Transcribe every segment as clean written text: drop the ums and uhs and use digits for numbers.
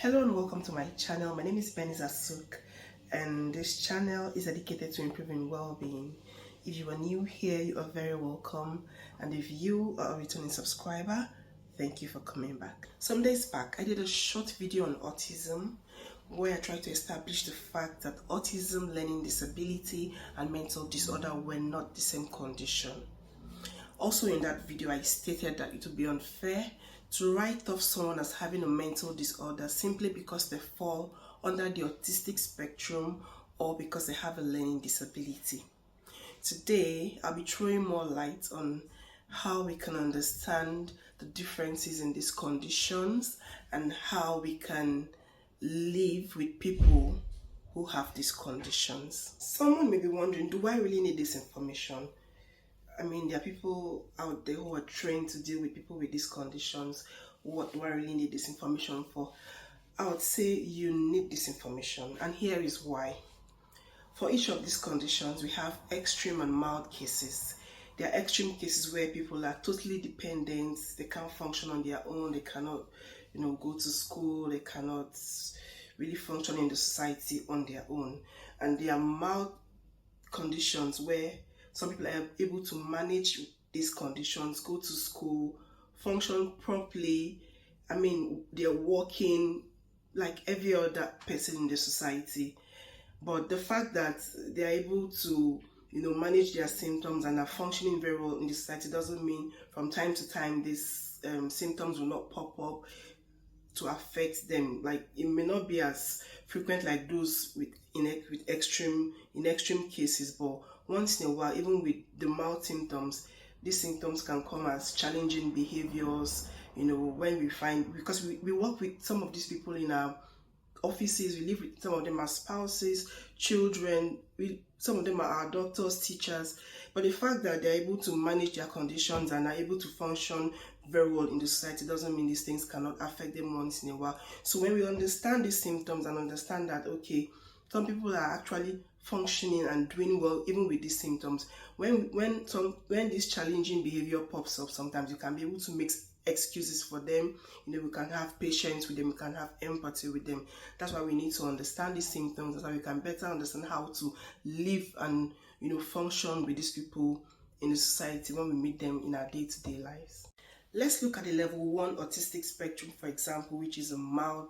Hello and welcome to my channel. My name is Benny Zasuk and this channel is dedicated to improving well-being. If you are new here, you are very welcome, and if you are a returning subscriber, thank you for coming back. Some days back, I did a short video on autism where I tried to establish the fact that autism, learning disability, and mental disorder were not the same condition. Also in that video, I stated that it would be unfair to write off someone as having a mental disorder simply because they fall under the autistic spectrum or because they have a learning disability. Today, I'll be throwing more light on how we can understand the differences in these conditions and how we can live with people who have these conditions. Someone may be wondering, do I really need this information? I mean, there are people out there who are trained to deal with people with these conditions. What do I really need this information for? I would say you need this information, and here is why. For each of these conditions, we have extreme and mild cases. There are extreme cases where people are totally dependent, they can't function on their own, they cannot, go to school, they cannot really function in the society on their own. And there are mild conditions where some people are able to manage these conditions, go to school, function properly. I mean, they're working like every other person in the society. But the fact that they're able to, manage their symptoms and are functioning very well in the society doesn't mean from time to time these symptoms will not pop up to affect them. Like, it may not be as frequent like those in extreme cases, but once in a while, even with the mild symptoms, these symptoms can come as challenging behaviors. When we find, because we work with some of these people in our offices, we live with some of them as spouses, children, some of them are our doctors, teachers. But the fact that they're able to manage their conditions and are able to function very well in the society doesn't mean these things cannot affect them once in a while. So when we understand these symptoms and understand that, okay, some people are actually functioning and doing well even with these symptoms, when this challenging behavior pops up, sometimes you can be able to make excuses for them. We can have patience with them, we can have empathy with them. That's why we need to understand these symptoms. That's why we can better understand how to live and function with these people in the society when we meet them in our day-to-day lives. Let's look at the level 1 autistic spectrum, for example, which is a mild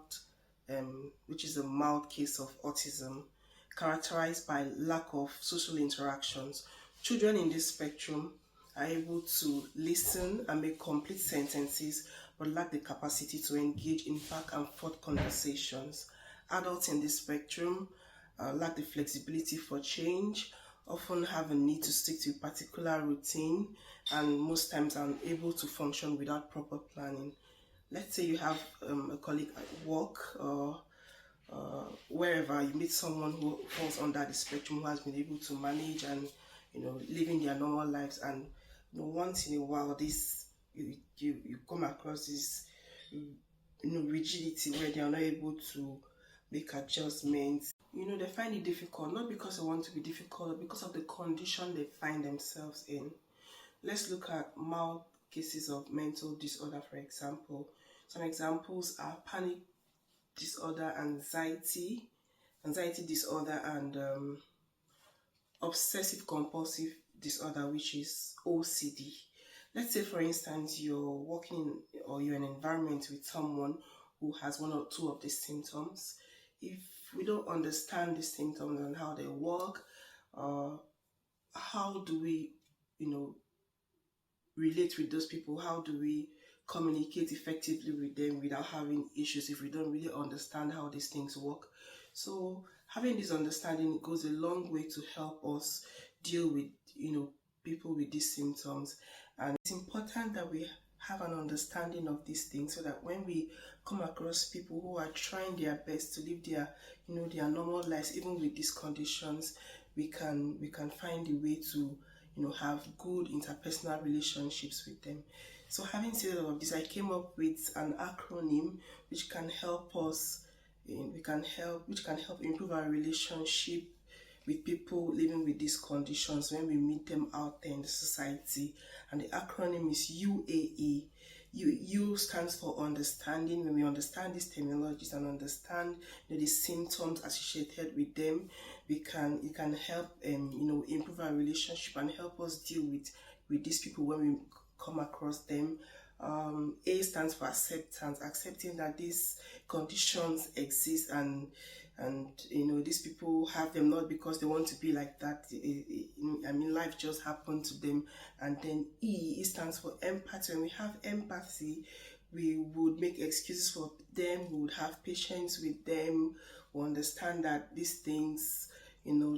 case of autism characterized by lack of social interactions. Children in this spectrum are able to listen and make complete sentences but lack the capacity to engage in back and forth conversations. Adults in this spectrum lack the flexibility for change, often have a need to stick to a particular routine, and most times are unable to function without proper planning. Let's say you have a colleague at work or wherever you meet someone who falls under the spectrum, who has been able to manage and living their normal lives, and once in a while you come across this rigidity where they are not able to make adjustments. They find it difficult, not because they want to be difficult, but because of the condition they find themselves in. Let's look at mild cases of mental disorder, for example. Some examples are panic disorder, anxiety disorder, and obsessive compulsive disorder, which is OCD. Let's say, for instance, you're working or you're in an environment with someone who has one or two of these symptoms. If we don't understand these symptoms and how they work, how do we, relate with those people? How do we communicate effectively with them without having issues if we don't really understand how these things work? So having this understanding goes a long way to help us deal with people with these symptoms. And it's important that we have an understanding of these things so that when we come across people who are trying their best to live their their normal lives even with these conditions, we can find a way to have good interpersonal relationships with them. So having said all of this, I came up with an acronym which can help us which can help improve our relationship with people living with these conditions when we meet them out there in the society. And the acronym is UAE. U stands for understanding. When we understand these terminologies and understand the symptoms associated with them, it can help improve our relationship and help us deal with these people when we come across them. A stands for acceptance, accepting that these conditions exist, and these people have them not because they want to be like that. Life just happened to them. And then E stands for empathy. When we have empathy, we would make excuses for them, we would have patience with them, we understand that these things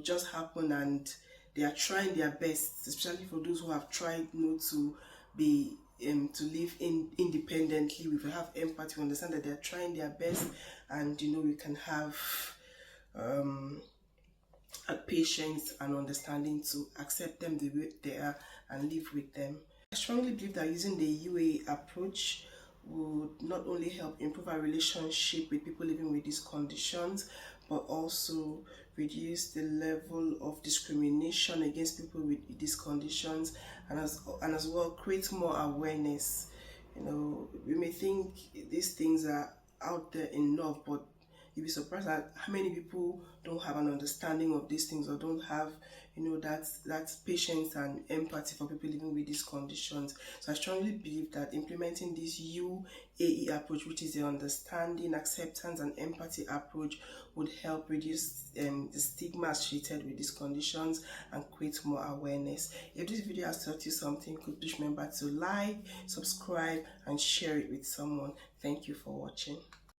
just happen, and they are trying their best, especially for those who have tried to be to live independently. We have empathy, we understand that they are trying their best, and we can have patience and understanding to accept them the way they are and live with them. I strongly believe that using the UAE approach would not only help improve our relationship with people living with these conditions, but also reduce the level of discrimination against people with these conditions, and as well create more awareness. We may think these things are out there enough, but you'll be surprised at how many people don't have an understanding of these things, or don't have that patience and empathy for people living with these conditions. So I strongly believe that implementing this UAE approach, which is the understanding, acceptance and empathy approach, would help reduce the stigma associated with these conditions and create more awareness. If this video has taught you something, please remember to like, subscribe and share it with someone. Thank you for watching.